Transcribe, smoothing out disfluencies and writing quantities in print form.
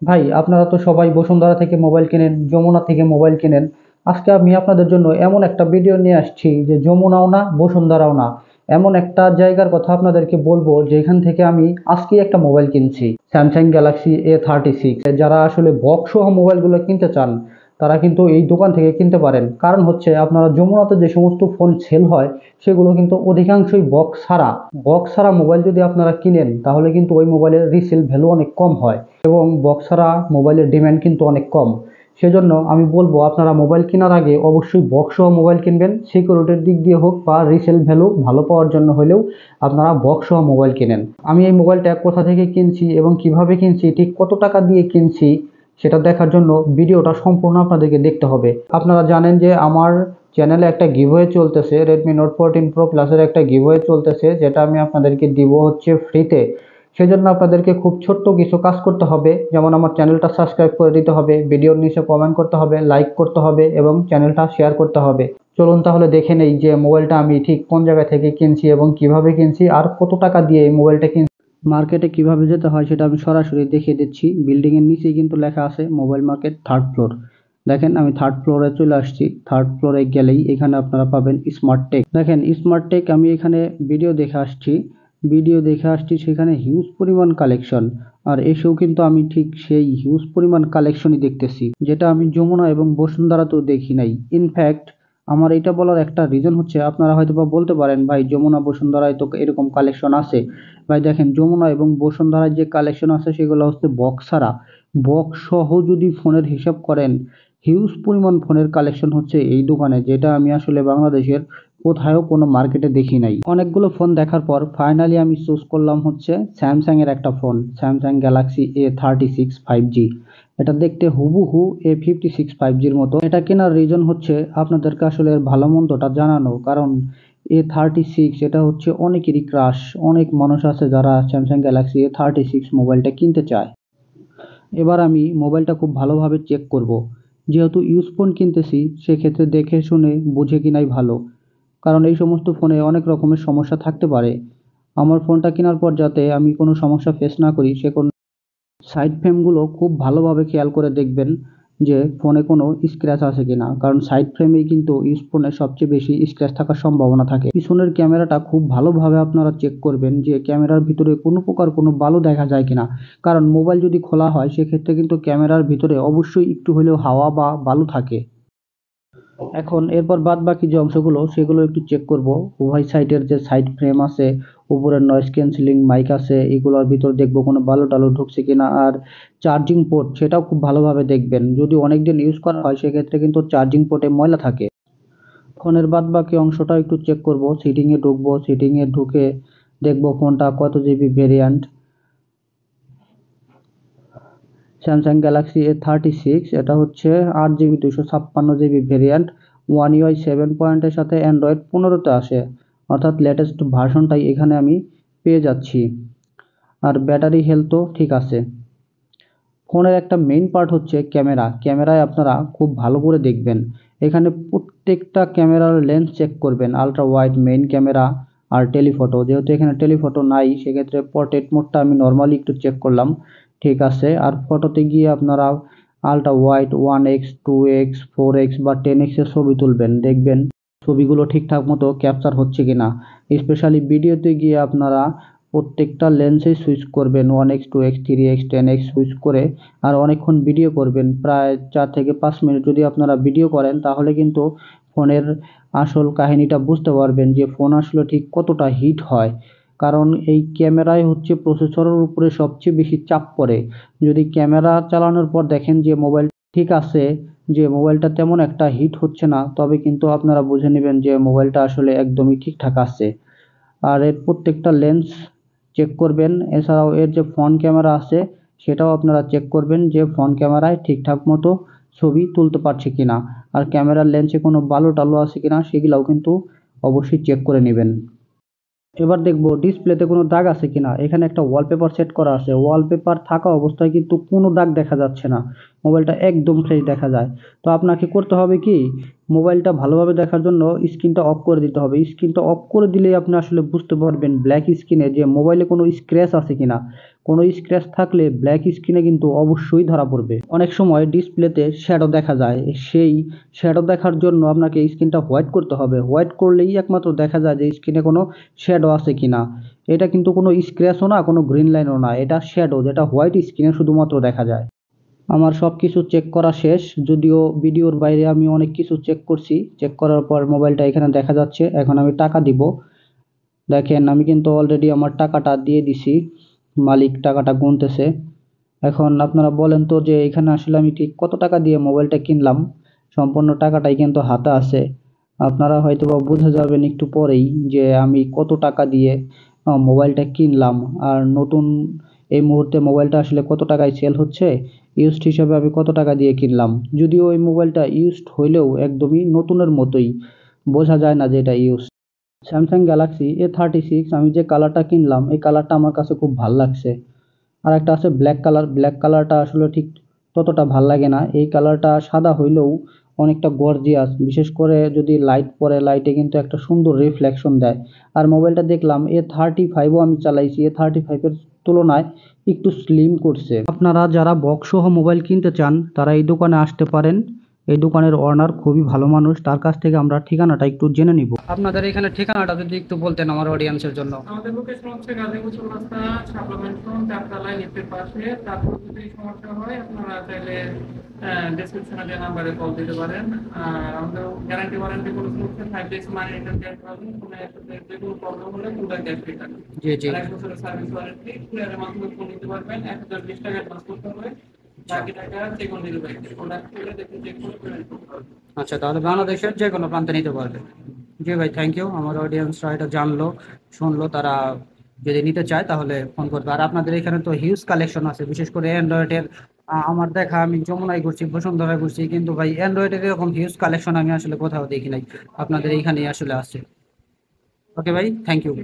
ভাই, আপনারা তো সবাই বসুন্ধরা থেকে মোবাইল কেনেন, যমুনা থেকে মোবাইল কেনেন। আজকে আমি আপনাদের জন্য এমন একটা ভিডিও নিয়ে আসছি যে যমুনাও না, বসুন্ধরাও না, এমন একটা জায়গার কথা আপনাদেরকে বলবো যেখান থেকে আমি আজকে একটা মোবাইল কিনছি, স্যামসাং গ্যালাক্সি A36। যারা আসলে বক্স সহ মোবাইলগুলো কিনতে চান তারা কিন্তু এই দোকান থেকে কিনতে পারেন। কারণ হচ্ছে আপনারা যমুনাতে যে সমস্ত ফোন সেল হয় সেগুলো কিন্তু অধিকাংশই বক্স ছাড়া মোবাইল যদি আপনারা কিনেন তাহলে কিন্তু ওই মোবাইলের রিসেল ভ্যালু অনেক কম হয় এবং বক্স ছাড়া মোবাইলের ডিমান্ড কিন্তু অনেক কম। সেজন্য আমি বলবো আপনারা মোবাইল কেনার আগে অবশ্যই বক্স সহ মোবাইল কিনবেন, সিকিউরিটির দিক দিয়ে হোক বা রিসেল ভ্যালু ভালো পাওয়ার জন্য হলেও আপনারা বক্স সহ মোবাইল কিনেন। আমি এই মোবাইলটা কোথা থেকে কিনছি এবং কিভাবে কিনছি, ঠিক কত টাকা দিয়ে কিনছি সেটা দেখার জন্য ভিডিওটা সম্পূর্ণ আপনাদেরকে দেখতে হবে। আপনারা জানেন যে আমার চ্যানেলে একটা গিভওয়ে চলতেছে, রেডমি নোট 14 প্রো প্লাসের একটা গিভওয়ে চলতেছে, যেটা আমি আপনাদেরকে দিব হচ্ছে ফ্রিতে। সেজন্য আপনাদেরকে খুব ছোট্ট কিছু কাজ করতে হবে, যেমন আমার চ্যানেলটা সাবস্ক্রাইব করে দিতে হবে, ভিডিওর নিচে কমেন্ট করতে হবে, লাইক করতে হবে এবং চ্যানেলটা শেয়ার করতে হবে। চলুন তাহলে দেখে নেই যে মোবাইলটা আমি ঠিক কোন জায়গা থেকে কিনছি এবং কিভাবে কিনছি আর কত টাকা দিয়ে এই মোবাইলটা কিনছি। মার্কেটে কিভাবে যেতে হয় সেটা আমি সরাসরি দেখিয়ে দিচ্ছি। বিল্ডিং এর নিচেই কিন্তু লেখা আছে মোবাইল মার্কেট 3rd ফ্লোর। দেখেন আমি 3rd ফ্লোরে চলে আসছি। 3rd ফ্লোরে গেলেই এখানে আপনারা পাবেন স্মার্ট টেক। দেখেন স্মার্ট টেক, আমি এখানে ভিডিও দেখে আসছি সেখানে হিউজ পরিমাণ কালেকশন। আর এসেও কিন্তু আমি ঠিক সেই হিউজ পরিমাণ কালেকশনই দেখতেছি, যেটা আমি যমুনা এবং বসুন্ধরাতেও দেখি নাই। ইনফ্যাক্ট আমার এটা বলার একটা রিজন হচ্ছে, আপনারা হয়তোবা বলতে পারেন ভাই যমুনা বসুন্ধরায় তো এরকম কালেকশন আছে। ভাই দেখেন, যমুনা এবং বসুন্ধরার যে কালেকশন আছে সেগুলো হচ্ছে বক্স ছাড়া। বক্স সহ যদি ফোনের হিসাব করেন, হিউজ পরিমাণ ফোনের কালেকশন হচ্ছে এই দোকানে, যেটা আমি আসলে বাংলাদেশের কোথাও কোনো মার্কেটে দেখি নাই। অনেকগুলো ফোন দেখার পর ফাইনালি আমি চুজ করলাম হচ্ছে স্যামসাং এর একটা phone, Samsung Galaxy A36 5G। এটা দেখতে হুবহু A56 5Gর মতো। এটা কেনার রিজন হচ্ছে আপনাদেরকে আসলে এর ভালো মন্দটা জানানো, কারণ A36 এটা হচ্ছে অনেকেরই ক্রাশ। অনেক মানুষ আছে যারা স্যামসাং গ্যালাক্সি A36 মোবাইলটা কিনতে চায়। এবার আমি মোবাইলটা খুব ভালোভাবে চেক করব। যেহেতু ইউজ ফোন কিনতেছি সেক্ষেত্রে দেখে শুনে বুঝে কিনাই ভালো, কারণ এই সমস্ত ফোনে অনেক রকমের সমস্যা থাকতে পারে। আমার ফোনটা কেনার পর যাতে আমি কোনো সমস্যা ফেস না করি সে কোন সাইড ফ্রেমগুলো খুব ভালোভাবে খেয়াল করে দেখবেন যে ফোনে কোনো স্ক্র্যাচ আছে কিনা, কারণ সাইড ফ্রেমেই কিন্তু ইউজ ফোনে সবচেয়ে বেশি স্ক্র্যাচ থাকার সম্ভাবনা থাকে। পিছনের ক্যামেরাটা খুব ভালোভাবে আপনারা চেক করবেন যে ক্যামেরার ভিতরে কোনো প্রকার কোনো বালু দেখা যায় কিনা, কারণ মোবাইল যদি খোলা হয় সেক্ষেত্রে কিন্তু ক্যামেরার ভিতরে অবশ্যই একটু হলেও হাওয়া বা বালু থাকে। এখন এরপর বাদ বাকি যে অংশগুলো সেগুলো একটু চেক করব। উভয় সাইডের যে সাইড ফ্রেম আছে, উপরের নয়েজ ক্যান্সেলিং মাইক আছে, এগুলোর ভিতর দেখবো কোনো বালু টালু ঢুকছে কিনা। আর চার্জিং পোর্ট সেটাও খুব ভালোভাবে দেখবেন, যদি অনেকদিন ইউজ করা হয় সেক্ষেত্রে কিন্তু চার্জিং পোর্টে ময়লা থাকে। ফোনের বাদ বাকি অংশটা একটু চেক করব। সিটিংয়ে ঢুকবো, সিটিংয়ে ঢুকে দেখবো ফোনটা কত GB variant. Samsung Galaxy A36, এটা হচ্ছে 8 GB 256 GB variant. One UI 7 পয়েন্টের সাথে অ্যান্ড্রয়েড 15তে আসে, অর্থাৎ লেটেস্ট ভার্সনটাই এখানে আমি পেয়ে যাচ্ছি। আর ব্যাটারি হেলথও ঠিক আছে। ফোনের একটা মেইন পার্ট হচ্ছে ক্যামেরা। ক্যামেরায় আপনারা খুব ভালো করে দেখবেন, এখানে প্রত্যেকটা ক্যামেরার লেন্স চেক করবেন, আলট্রা ওয়াইড, মেইন ক্যামেরা আর টেলিফটো। যেহেতু এখানে টেলিফটো নাই সেক্ষেত্রে পোর্ট্রেট মোডটা আমি নর্মালি একটু চেক করলাম, ঠিক আছে। আর ফটোতে গিয়ে আপনারা ultra wide 1x 2x 4x বা 10x এর ছবি তুলবেন, দেখবেন ছবিগুলো ঠিকঠাক মতো ক্যাপচার হচ্ছে কিনা। স্পেশালি ভিডিওতে গিয়ে আপনারা প্রত্যেকটা লেন্সে সুইচ করবেন, 1x 2x 3x 10x switch করে আর অনেকক্ষণ ভিডিও করবেন, প্রায় 4 থেকে 5 মিনিট যদি আপনারা ভিডিও করেন তাহলে কিন্তু ফোনের আসল কাহিনীটা বুঝতে পারবেন যে ফোন আসলে ঠিক কতটা হিট হয়। কারণ এই ক্যামেরায় হচ্ছে প্রসেসরের উপরে সবচেয়ে বেশি চাপ পড়ে। যদি ক্যামেরা চালানোর পর দেখেন যে মোবাইল ঠিক আছে, যে মোবাইলটা তেমন একটা হিট হচ্ছে না, তবে কিন্তু আপনারা বুঝে নেবেন যে মোবাইলটা আসলে একদমই ঠিকঠাক আছে। আর এর প্রত্যেকটা লেন্স চেক করবেন। এছাড়াও এর যে ফ্রন্ট ক্যামেরা আছে সেটাও আপনারা চেক করবেন যে ফ্রন্ট ক্যামেরায় ঠিকঠাক মতো ছবি তুলতে পারছে কিনা। আর ক্যামেরার লেন্সে কোনো বালু টালু আছে কিনা সেগুলাও কিন্তু অবশ্যই চেক করে নেবেন। এবার দেখবো ডিসপ্লেতে কোনো দাগ আছে কিনা। এখানে একটা ওয়ালপেপার সেট করা আছে, ওয়ালপেপার থাকা অবস্থায় কিন্তু কোনো দাগ দেখা যাচ্ছে না, মোবাইলটা একদম ফ্রেশ দেখা যায়। তো আপনাকে করতে হবে কি, মোবাইলটা ভালোভাবে দেখার জন্য স্ক্রিনটা অফ করে দিতে হবে। স্ক্রিনটা অফ করে দিলেই আপনি আসলে বুঝতে পারবেন ব্ল্যাক স্ক্রিনে যে মোবাইলে কোনো স্ক্র্যাচ আছে কিনা। কোনো স্ক্র্যাচ থাকলে ব্ল্যাক স্ক্রিনে কিন্তু অবশ্যই ধরা পড়বে। অনেক সময় ডিসপ্লেতে শ্যাডো দেখা যায়, সেই শ্যাডো দেখার জন্য আপনাকে স্ক্রিনটা হোয়াইট করতে হবে। হোয়াইট করলেই একমাত্র দেখা যায় যে স্ক্রিনে কোনো শ্যাডো আছে কিনা। এটা কিন্তু কোনো স্ক্র্যাচও না, কোনো গ্রিন লাইনও না, এটা শ্যাডো, যেটা হোয়াইট স্ক্রিনে শুধুমাত্র দেখা যায়। আমার সব কিছু চেক করা শেষ, যদিও ভিডিওর বাইরে আমি অনেক কিছু চেক করছি। চেক করার পর মোবাইলটা এখানে দেখা যাচ্ছে। এখন আমি টাকা দিব। দেখেন আমি কিন্তু অলরেডি আমার টাকাটা দিয়ে দিছি, মালিক টাকাটা গুনতেছে। এখন আপনারা বলেন তো যে এখানে আসলে আমি ঠিক কত টাকা দিয়ে মোবাইলটা কিনলাম। সম্পূর্ণ টাকাটাই কিন্তু হাতে আছে। আপনারা হয়তোবা বুঝে যাবেন একটু পরেই যে আমি কত টাকা দিয়ে মোবাইলটা কিনলাম, আর নতুন এই মুহূর্তে মোবাইলটা আসলে কত টাকায় সেল হচ্ছে, ইউজড হিসাবে আমি কত টাকা দিয়ে কিনলাম। যদিও এই মোবাইলটা ইউজড হইলেও একদমই নতুনের মতোই, বোঝা যায় না যে এটা ইউজড। স্যামসাং গ্যালাক্সি A36 আমি যে কালারটা কিনলাম এই কালারটা আমার কাছে খুব ভাল লাগছে। আর একটা আছে ব্ল্যাক কালার, ব্ল্যাক কালারটা আসলে ঠিক ততটা ভাল লাগে না। এই কালারটা সাদা হইলেও অনেকটা গর্জিয়াস, বিশেষ করে যদি লাইট পড়ে, লাইটে কিন্তু একটা সুন্দর রিফ্লেকশন দেয়। আর মোবাইলটা দেখলাম A35ও আমি চালাইছি, A35 এর তুলনায় একটু স্লিম করছে। আপনারা যারা বক্স সহ মোবাইল কিনতে চান তারা এই দোকানে আসতে পারেন। এই দোকানের ওনার খুবই ভালো মানুষ, তার কাছ থেকে আমরা ঠিকানাটা একটু জেনে নিব। আপনাদের এখানে ঠিকানাটা যদি একটু বলতেন আমার অডিয়েন্সের জন্য। আমাদের লোকেশন হচ্ছে গাজীপুর চৌরাস্তা, শাপলা ম্যানশন, চারতলায় লিফটের পাশে। তারপর যদি সমস্যা হয় আপনারা চাইলে ডেসক্রিপশনে দেওয়া নাম্বারে কল দিতে পারেন। আর আমাদের গ্যারান্টি ওয়ারেন্টি পলিসি হচ্ছে 5 days মানি রিটার্ন ক্যাশ পাবেন। কোনো একসাথে যে কোনো প্রবলেম হলে পুরো ক্যাশ রিটার্ন। জি জি। আর 1 বছরের সার্ভিস ওয়ারেন্টি। কুরিয়ারের মাধ্যমে ফোন নিতে পারবেন। 1020 টাকা অ্যাডভান্স করতে হবে। বাকি টাকা চেক অন ডেলিভারি। প্রোডাক্ট খুলে দেখে চেক করে পেমেন্ট করতে হবে। আচ্ছা, তাহলে বাংলাদেশের যে কোনো প্রান্তে নিতে পারবে। জি ভাই, থ্যাংক ইউ। আমার অডিয়েন্সরা এটা জানলো, শুনলো, তারা যদি নিতে চায় তাহলে ফোন করবে। আর আপনাদের এখানে তো হিউজ কালেকশন আছে, বিশেষ করে অ্যান্ড্রয়েডের। আমার দেখা, আমি যমুনায় ঘুরছি, বসুন্ধরায় ঘুরছি, কিন্তু ভাই অ্যান্ড্রয়েডের এরকম হিউজ কালেকশন আমি আসলে কোথাও দেখি নাই। আপনাদের এইখানেই আসলে আছে। ওকে ভাই, থ্যাংক ইউ।